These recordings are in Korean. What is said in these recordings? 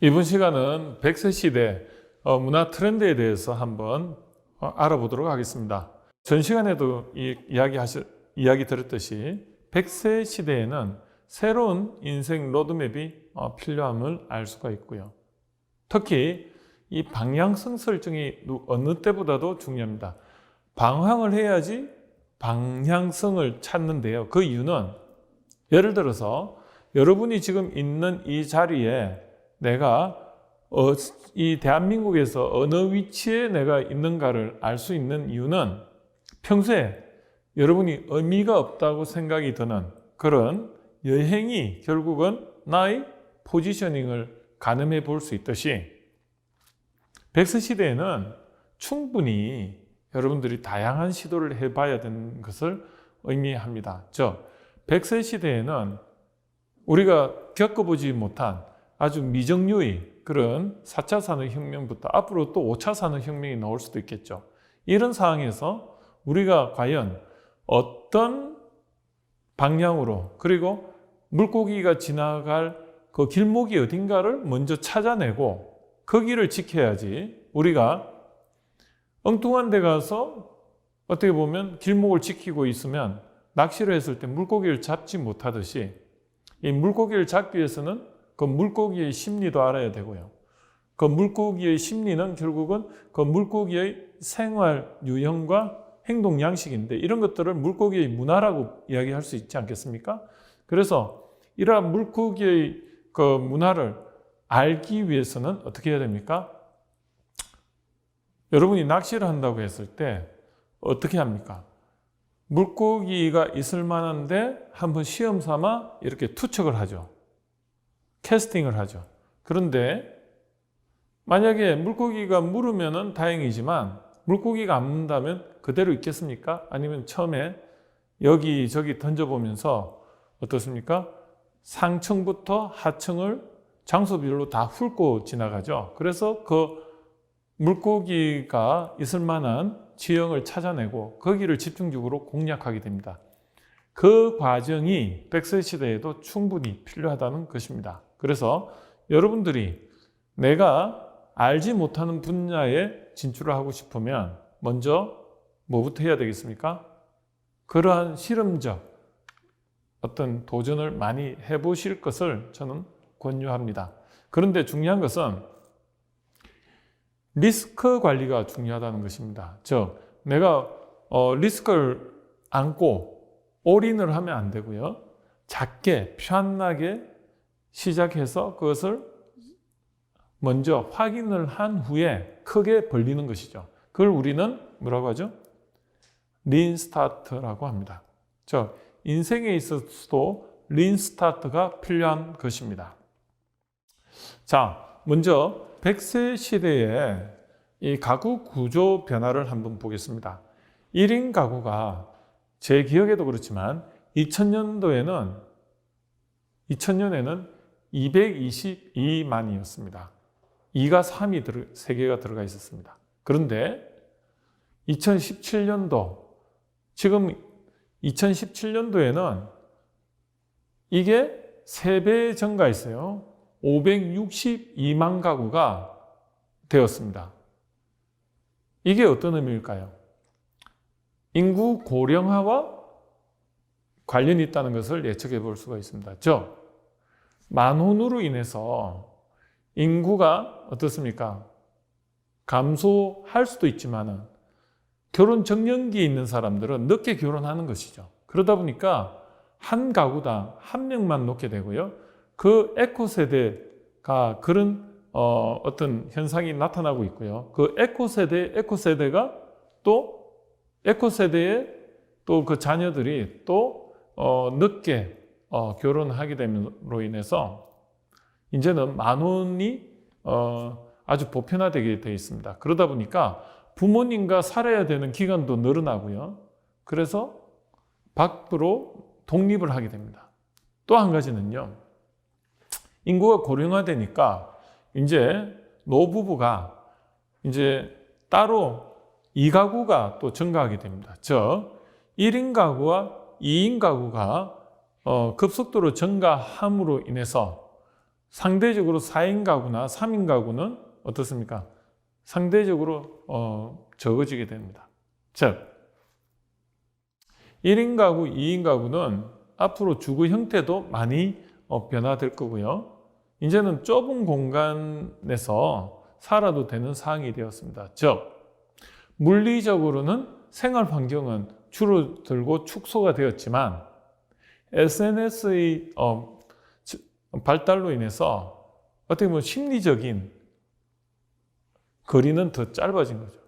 이번 시간은 100세 시대 문화 트렌드에 대해서 한번 알아보도록 하겠습니다. 전 시간에도 이야기 드렸듯이 100세 시대에는 새로운 인생 로드맵이 필요함을 알 수가 있고요. 특히 이 방향성 설정이 어느 때보다도 중요합니다. 방황을 해야지 방향성을 찾는데요. 그 이유는 예를 들어서 여러분이 지금 있는 이 자리에 내가 이 대한민국에서 어느 위치에 내가 있는가를 알 수 있는 이유는 평소에 여러분이 의미가 없다고 생각이 드는 그런 여행이 결국은 나의 포지셔닝을 가늠해 볼 수 있듯이 100세 시대에는 충분히 여러분들이 다양한 시도를 해봐야 되는 것을 의미합니다. 100세 시대에는 우리가 겪어보지 못한 아주 미정유의 그런 4차 산업혁명부터 앞으로 또 5차 산업혁명이 나올 수도 있겠죠. 이런 상황에서 우리가 과연 어떤 방향으로 그리고 물고기가 지나갈 그 길목이 어딘가를 먼저 찾아내고 그 길을 지켜야지 우리가 엉뚱한 데 가서 어떻게 보면 길목을 지키고 있으면 낚시를 했을 때 물고기를 잡지 못하듯이 이 물고기를 잡기 위해서는 그 물고기의 심리도 알아야 되고요. 그 물고기의 심리는 결국은 그 물고기의 생활 유형과 행동 양식인데 이런 것들을 물고기의 문화라고 이야기할 수 있지 않겠습니까? 그래서 이러한 물고기의 그 문화를 알기 위해서는 어떻게 해야 됩니까? 여러분이 낚시를 한다고 했을 때 어떻게 합니까? 물고기가 있을 만한데 한번 시험 삼아 이렇게 투척을 하죠. 캐스팅을 하죠. 그런데 만약에 물고기가 물으면 다행이지만 물고기가 안 문다면 그대로 있겠습니까? 아니면 처음에 여기저기 던져보면서 어떻습니까? 상층부터 하층을 장소별로 다 훑고 지나가죠. 그래서 그 물고기가 있을 만한 지형을 찾아내고 거기를 집중적으로 공략하게 됩니다. 그 과정이 100세 시대에도 충분히 필요하다는 것입니다. 그래서 여러분들이 내가 알지 못하는 분야에 진출을 하고 싶으면 먼저 뭐부터 해야 되겠습니까? 그러한 실험적 어떤 도전을 많이 해보실 것을 저는 권유합니다. 그런데 중요한 것은 리스크 관리가 중요하다는 것입니다. 내가 리스크를 안고 올인을 하면 안 되고요. 작게 편하게 시작해서 그것을 먼저 확인을 한 후에 크게 벌리는 것이죠. 그걸 우리는 뭐라고 하죠? 린 스타트라고 합니다. 인생에 있어서도 린 스타트가 필요한 것입니다. 먼저 100세 시대의 이 가구 구조 변화를 한번 보겠습니다. 1인 가구가 제 기억에도 그렇지만 2000년에는 222만이었습니다. 2가 3이 3개가 들어가 있었습니다. 그런데 2017년도, 지금 2017년도에는 이게 3배 증가했어요. 562만 가구가 되었습니다. 이게 어떤 의미일까요? 인구 고령화와 관련이 있다는 것을 예측해 볼 수가 있습니다. 만혼으로 인해서 인구가 어떻습니까? 감소할 수도 있지만 결혼 적령기에 있는 사람들은 늦게 결혼하는 것이죠. 그러다 보니까 한 가구당 한 명만 놓게 되고요. 그 에코세대가 그런 어떤 현상이 나타나고 있고요. 그 에코세대가 또 에코세대의 또 그 자녀들이 또 늦게 결혼하게 됨으로 인해서 이제는 만혼이 아주 보편화되게 되어 있습니다. 그러다 보니까 부모님과 살아야 되는 기간도 늘어나고요. 그래서 밖으로 독립을 하게 됩니다. 또 한 가지는요. 인구가 고령화되니까 이제 노부부가 이제 따로 2가구가 또 증가하게 됩니다. 1인 가구와 2인 가구가 급속도로 증가함으로 인해서 상대적으로 4인 가구나 3인 가구는 어떻습니까? 상대적으로 적어지게 됩니다. 즉 1인 가구, 2인 가구는 앞으로 주거 형태도 많이 변화될 거고요. 이제는 좁은 공간에서 살아도 되는 상황이 되었습니다. 즉 물리적으로는 생활 환경은 줄어들고 축소가 되었지만 SNS의 발달로 인해서 어떻게 보면 심리적인 거리는 더 짧아진 거죠.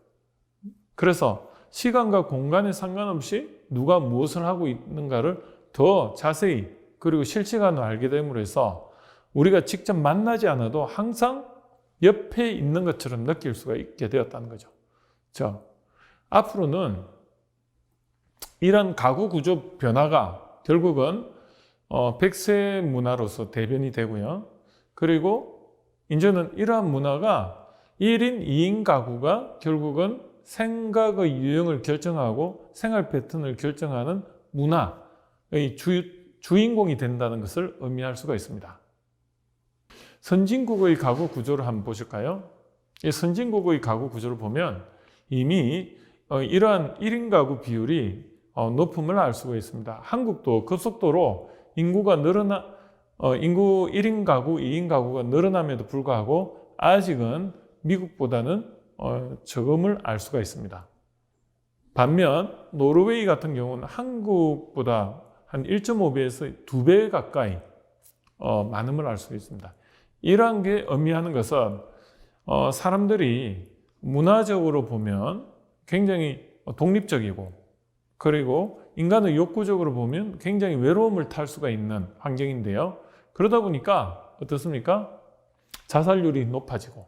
그래서 시간과 공간에 상관없이 누가 무엇을 하고 있는가를 더 자세히 그리고 실시간으로 알게 됨으로 해서 우리가 직접 만나지 않아도 항상 옆에 있는 것처럼 느낄 수가 있게 되었다는 거죠. 자, 앞으로는 이런 가구 구조 변화가 결국은 100세 문화로서 대변이 되고요. 그리고 이제는 이러한 문화가 1인, 2인 가구가 결국은 생각의 유형을 결정하고 생활 패턴을 결정하는 문화의 주인공이 된다는 것을 의미할 수가 있습니다. 선진국의 가구 구조를 한번 보실까요? 이 선진국의 가구 구조를 보면 이미 이러한 1인 가구 비율이 높음을 알 수가 있습니다. 한국도 급속도로 인구 1인 가구, 2인 가구가 늘어남에도 불구하고 아직은 미국보다는 적음을 알 수가 있습니다. 반면 노르웨이 같은 경우는 한국보다 한 1.5배에서 2배 가까이 많음을 알 수가 있습니다. 이러한 게 의미하는 것은 사람들이 문화적으로 보면 굉장히 독립적이고 그리고 인간의 욕구적으로 보면 굉장히 외로움을 탈 수가 있는 환경인데요. 그러다 보니까 어떻습니까? 자살률이 높아지고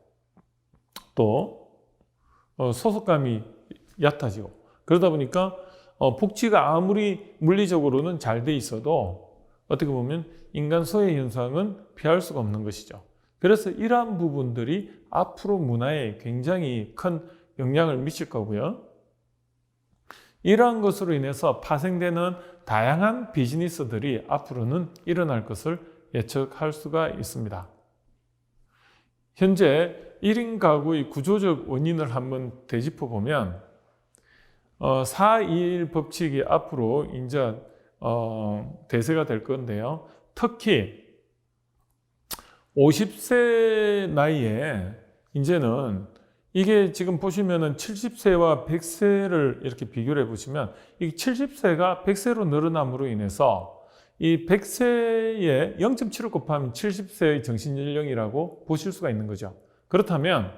또 소속감이 얕아지고 그러다 보니까 복지가 아무리 물리적으로는 잘 돼 있어도 어떻게 보면 인간 소외 현상은 피할 수가 없는 것이죠. 그래서 이러한 부분들이 앞으로 문화에 굉장히 큰 영향을 미칠 거고요. 이러한 것으로 인해서 파생되는 다양한 비즈니스들이 앞으로는 일어날 것을 예측할 수가 있습니다. 현재 1인 가구의 구조적 원인을 한번 되짚어 보면 4.21 법칙이 앞으로 이제 대세가 될 건데요. 특히 50세 나이에 이제는 이게 지금 보시면은 70세와 100세를 이렇게 비교를 해보시면 이 70세가 100세로 늘어남으로 인해서 이 100세에 0.7을 곱하면 70세의 정신연령이라고 보실 수가 있는 거죠. 그렇다면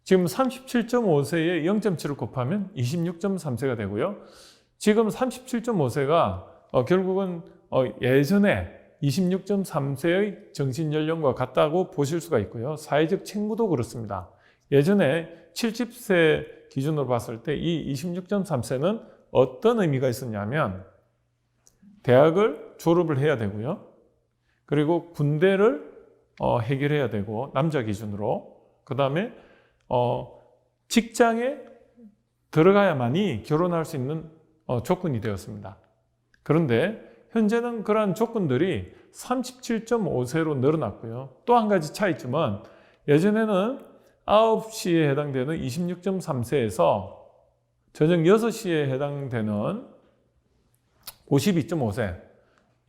지금 37.5세에 0.7을 곱하면 26.3세가 되고요. 지금 37.5세가 결국은 예전에 26.3세의 정신연령과 같다고 보실 수가 있고요. 사회적 칭부도 그렇습니다. 예전에 70세 기준으로 봤을 때 이 26.3세는 어떤 의미가 있었냐면 대학을 졸업을 해야 되고요. 그리고 군대를 해결해야 되고 남자 기준으로 그 다음에 직장에 들어가야만이 결혼할 수 있는 조건이 되었습니다. 그런데 현재는 그러한 조건들이 37.5세로 늘어났고요. 또 한 가지 차이점은 예전에는 9시에 해당되는 26.3세에서 저녁 6시에 해당되는 52.5세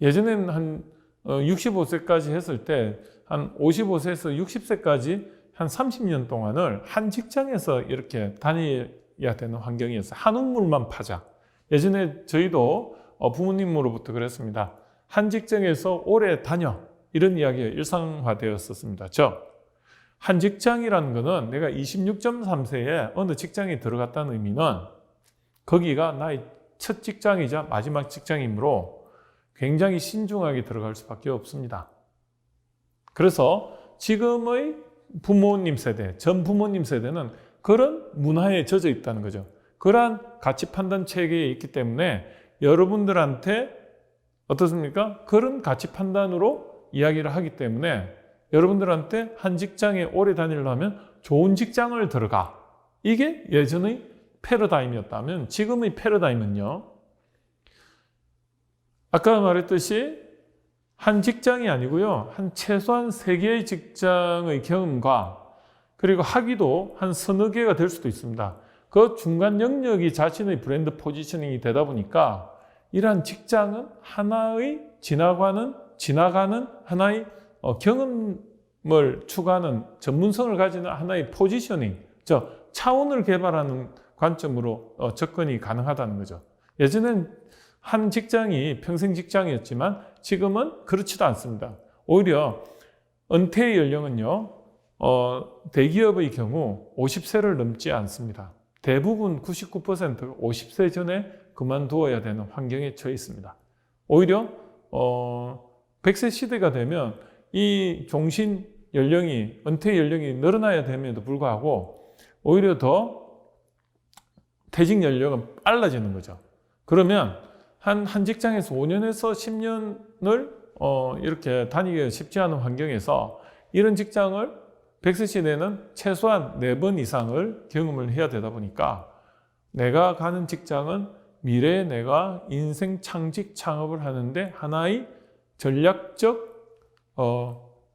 예전에는 한 65세까지 했을 때 한 55세에서 60세까지 한 30년 동안을 한 직장에서 이렇게 다녀야 되는 환경이었어요. 한 우물만 파자. 예전에 저희도 부모님으로부터 그랬습니다. 한 직장에서 오래 다녀. 이런 이야기가 일상화되었었습니다. 한 직장이라는 것은 내가 26.3세에 어느 직장에 들어갔다는 의미는 거기가 나의 첫 직장이자 마지막 직장이므로 굉장히 신중하게 들어갈 수밖에 없습니다. 그래서 지금의 부모님 세대, 전 부모님 세대는 그런 문화에 젖어 있다는 거죠. 그러한 가치 판단 체계에 있기 때문에 여러분들한테 어떻습니까? 그런 가치 판단으로 이야기를 하기 때문에 여러분들한테 한 직장에 오래 다니려면 좋은 직장을 들어가. 이게 예전의 패러다임이었다면 지금의 패러다임은요. 아까 말했듯이 한 직장이 아니고요. 한 최소한 3개의 직장의 경험과 그리고 학위도 한 서너 개가 될 수도 있습니다. 그 중간 영역이 자신의 브랜드 포지셔닝이 되다 보니까 이러한 직장은 하나의 지나가는 하나의 경험을 추구하는 전문성을 가지는 하나의 포지셔닝, 차원을 개발하는 관점으로 접근이 가능하다는 거죠. 예전엔 한 직장이 평생 직장이었지만 지금은 그렇지도 않습니다. 오히려 은퇴 연령은요, 대기업의 경우 50세를 넘지 않습니다. 대부분 99%가 50세 전에 그만두어야 되는 환경에 처해 있습니다. 오히려 100세 시대가 되면 이 종신 연령이, 은퇴 연령이 늘어나야 됨에도 불구하고 오히려 더 퇴직 연령은 빨라지는 거죠. 그러면 한 직장에서 5년에서 10년을 이렇게 다니기가 쉽지 않은 환경에서 이런 직장을 100세 시대는 최소한 4번 이상을 경험을 해야 되다 보니까 내가 가는 직장은 미래에 내가 인생 창직 창업을 하는데 하나의 전략적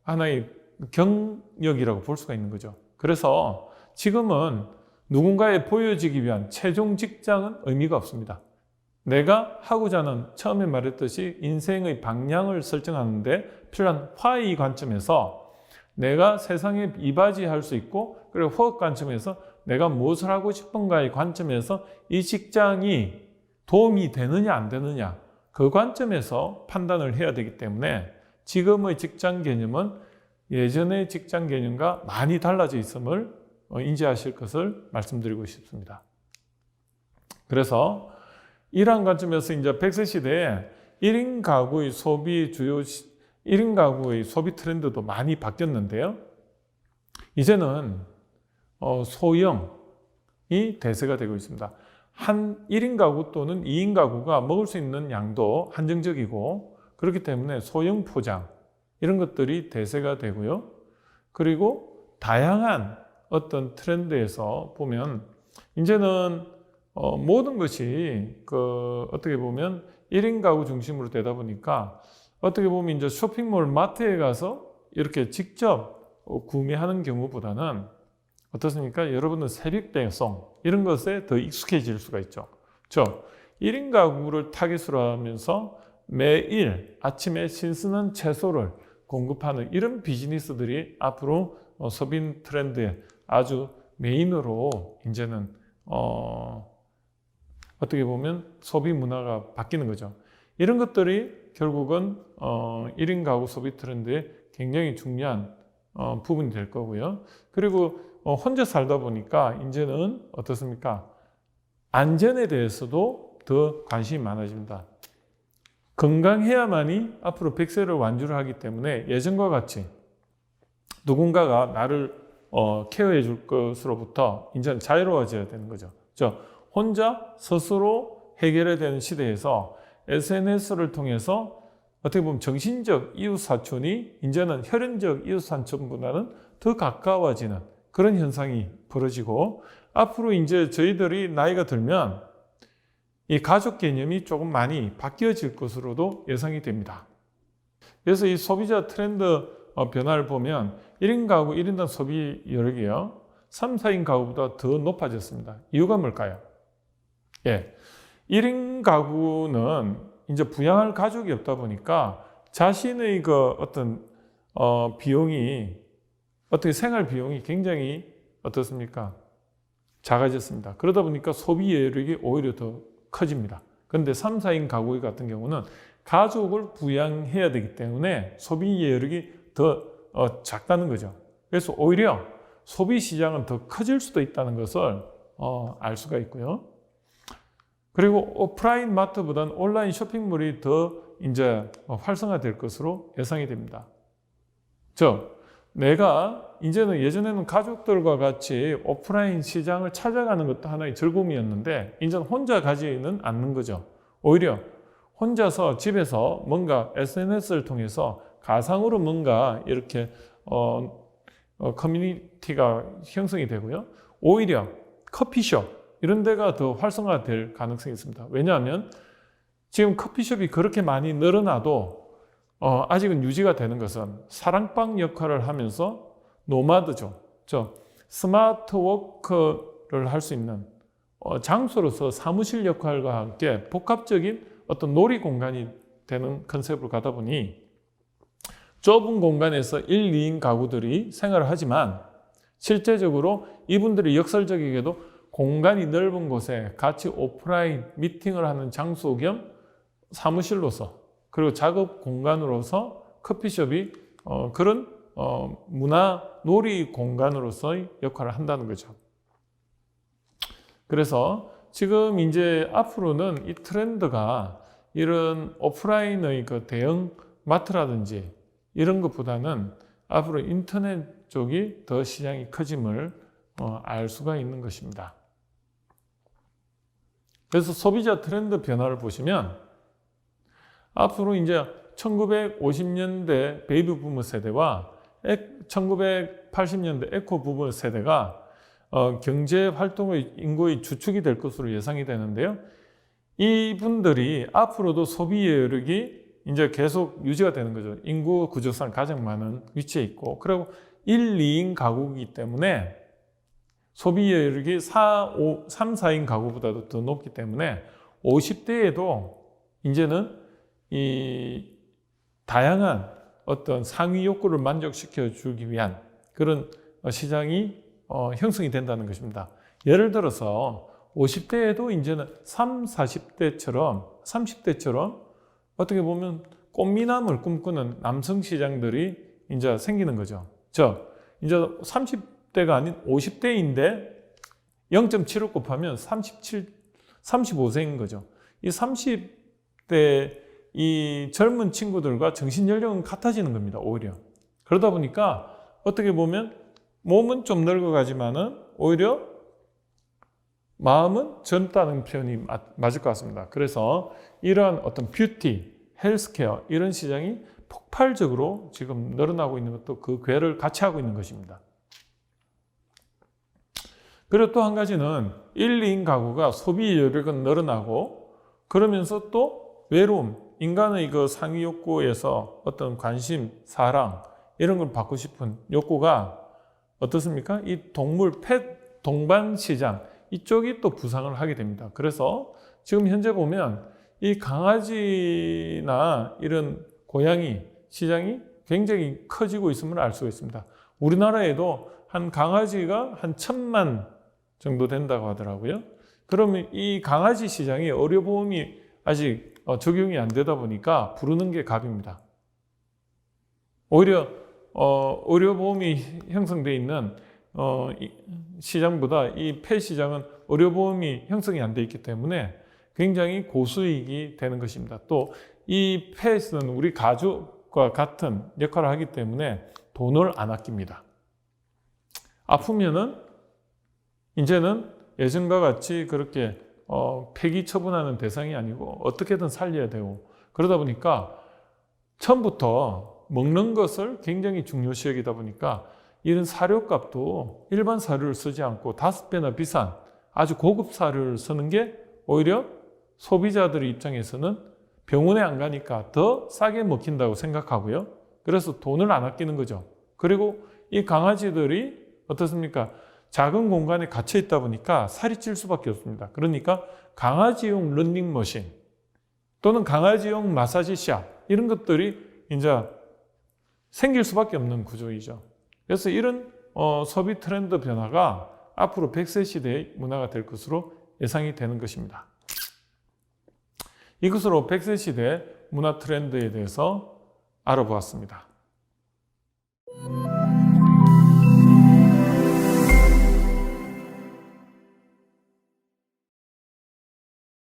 하나의 경력이라고 볼 수가 있는 거죠. 그래서 지금은 누군가에 보여지기 위한 최종 직장은 의미가 없습니다. 내가 하고자 하는, 처음에 말했듯이 인생의 방향을 설정하는데 필요한 why 관점에서 내가 세상에 이바지할 수 있고, 그리고 what 관점에서 내가 무엇을 하고 싶은가의 관점에서 이 직장이 도움이 되느냐 안 되느냐, 그 관점에서 판단을 해야 되기 때문에 지금의 직장 개념은 예전의 직장 개념과 많이 달라져 있음을 인지하실 것을 말씀드리고 싶습니다. 그래서 이러한 관점에서 이제 100세 시대에 1인 가구의 소비 1인 가구의 소비 트렌드도 많이 바뀌었는데요. 이제는 소형이 대세가 되고 있습니다. 한 1인 가구 또는 2인 가구가 먹을 수 있는 양도 한정적이고, 그렇기 때문에 소형 포장 이런 것들이 대세가 되고요. 그리고 다양한 어떤 트렌드에서 보면 이제는 모든 것이 어떻게 보면 1인 가구 중심으로 되다 보니까 어떻게 보면 이제 쇼핑몰 마트에 가서 이렇게 직접 구매하는 경우보다는 어떻습니까? 여러분은 새벽 배송 이런 것에 더 익숙해질 수가 있죠. 1인 가구를 타깃으로 하면서 매일 아침에 신선한 채소를 공급하는 이런 비즈니스들이 앞으로 소비 트렌드의 아주 메인으로 이제는 어떻게 보면 소비 문화가 바뀌는 거죠. 이런 것들이 결국은 1인 가구 소비 트렌드의 굉장히 중요한 부분이 될 거고요. 그리고 혼자 살다 보니까 이제는 어떻습니까? 안전에 대해서도 더 관심이 많아집니다. 건강해야만이 앞으로 100세를 완주를 하기 때문에 예전과 같이 누군가가 나를 케어해 줄 것으로부터 이제는 자유로워져야 되는 거죠. 혼자 스스로 해결해야 되는 시대에서 SNS를 통해서 어떻게 보면 정신적 이웃사촌이 이제는 혈연적 이웃사촌보다는 더 가까워지는 그런 현상이 벌어지고, 앞으로 이제 저희들이 나이가 들면 이 가족 개념이 조금 많이 바뀌어질 것으로도 예상이 됩니다. 그래서 이 소비자 트렌드 변화를 보면 1인 가구 1인당 소비 여력이요 3, 4인 가구보다 더 높아졌습니다. 이유가 뭘까요? 1인 가구는 이제 부양할 가족이 없다 보니까 자신의 어떤 비용이, 어떻게 생활 비용이 굉장히 어떻습니까? 작아졌습니다. 그러다 보니까 소비 여력이 오히려 더 커집니다. 그런데 3, 4인 가구 같은 경우는 가족을 부양해야 되기 때문에 소비 여력이 더 작다는 거죠. 그래서 오히려 소비 시장은 더 커질 수도 있다는 것을 알 수가 있고요. 그리고 오프라인 마트보다는 온라인 쇼핑몰이 더 이제 활성화될 것으로 예상이 됩니다. 내가 이제는 예전에는 가족들과 같이 오프라인 시장을 찾아가는 것도 하나의 즐거움이었는데 이제는 혼자 가지는 않는 거죠. 오히려 혼자서 집에서 뭔가 SNS를 통해서 가상으로 뭔가 이렇게 커뮤니티가 형성이 되고요. 오히려 커피숍 이런 데가 더 활성화될 가능성이 있습니다. 왜냐하면 지금 커피숍이 그렇게 많이 늘어나도 아직은 유지가 되는 것은 사랑방 역할을 하면서 노마드죠. 스마트 워크를 할 수 있는 장소로서 사무실 역할과 함께 복합적인 어떤 놀이 공간이 되는 컨셉으로 가다 보니 좁은 공간에서 1, 2인 가구들이 생활을 하지만 실제적으로 이분들이 역설적이게도 공간이 넓은 곳에 같이 오프라인 미팅을 하는 장소 겸 사무실로서 그리고 작업 공간으로서 커피숍이 그런 문화 놀이 공간으로서의 역할을 한다는 거죠. 그래서 지금 이제 앞으로는 이 트렌드가 이런 오프라인의 그 대형 마트라든지 이런 것보다는 앞으로 인터넷 쪽이 더 시장이 커짐을 알 수가 있는 것입니다. 그래서 소비자 트렌드 변화를 보시면 앞으로 이제 1950년대 베이비 부머 세대와 1980년대 에코 부머 세대가 경제 활동의 인구의 주축이 될 것으로 예상이 되는데요. 이분들이 앞으로도 소비 여력이 이제 계속 유지가 되는 거죠. 인구 구조상 가장 많은 위치에 있고, 그리고 1, 2인 가구이기 때문에 소비 여력이 3, 4인 가구보다도 더 높기 때문에 50대에도 이제는 이 다양한 어떤 상위 욕구를 만족시켜 주기 위한 그런 시장이 형성이 된다는 것입니다. 예를 들어서 50대에도 이제는 30대처럼 어떻게 보면 꽃미남을 꿈꾸는 남성 시장들이 이제 생기는 거죠. 이제 30대가 아닌 50대인데 0.75 곱하면 35세인 거죠. 이 30대 이 젊은 친구들과 정신 연령은 같아지는 겁니다. 오히려. 그러다 보니까 어떻게 보면 몸은 좀 늙어가지만은 오히려 마음은 젊다는 표현이 맞을 것 같습니다. 그래서 이러한 어떤 뷰티, 헬스케어 이런 시장이 폭발적으로 지금 늘어나고 있는 것도 그 궤를 같이 하고 있는 것입니다. 그리고 또 한 가지는 1, 2인 가구가 소비 여력은 늘어나고 그러면서 또 외로움, 인간의 그 상위 욕구에서 어떤 관심, 사랑 이런 걸 받고 싶은 욕구가 어떻습니까? 이 동물, 동반 시장 이쪽이 또 부상을 하게 됩니다. 그래서 지금 현재 보면 이 강아지나 이런 고양이 시장이 굉장히 커지고 있음을 알 수가 있습니다. 우리나라에도 한 강아지가 한 1,000만 정도 된다고 하더라고요. 그러면 이 강아지 시장에 의료보험이 아직 적용이 안 되다 보니까 부르는 게 값입니다. 오히려 의료보험이 형성되어 있는 시장보다 이 펫 시장은 의료보험이 형성이 안 되어 있기 때문에 굉장히 고수익이 되는 것입니다. 또 이 펫은 우리 가족과 같은 역할을 하기 때문에 돈을 안 아낍니다. 아프면은 이제는 예전과 같이 그렇게 폐기 처분하는 대상이 아니고 어떻게든 살려야 되고 그러다 보니까 처음부터 먹는 것을 굉장히 중요시 여기다 보니까 이런 사료값도 일반 사료를 쓰지 않고 5배나 비싼 아주 고급 사료를 쓰는 게 오히려 소비자들의 입장에서는 병원에 안 가니까 더 싸게 먹힌다고 생각하고요. 그래서 돈을 안 아끼는 거죠. 그리고 이 강아지들이 어떻습니까? 작은 공간에 갇혀 있다 보니까 살이 찔 수밖에 없습니다. 그러니까 강아지용 런닝머신 또는 강아지용 마사지샵 이런 것들이 이제 생길 수밖에 없는 구조이죠. 그래서 이런 소비 트렌드 변화가 앞으로 100세 시대의 문화가 될 것으로 예상이 되는 것입니다. 이것으로 100세 시대 문화 트렌드에 대해서 알아보았습니다.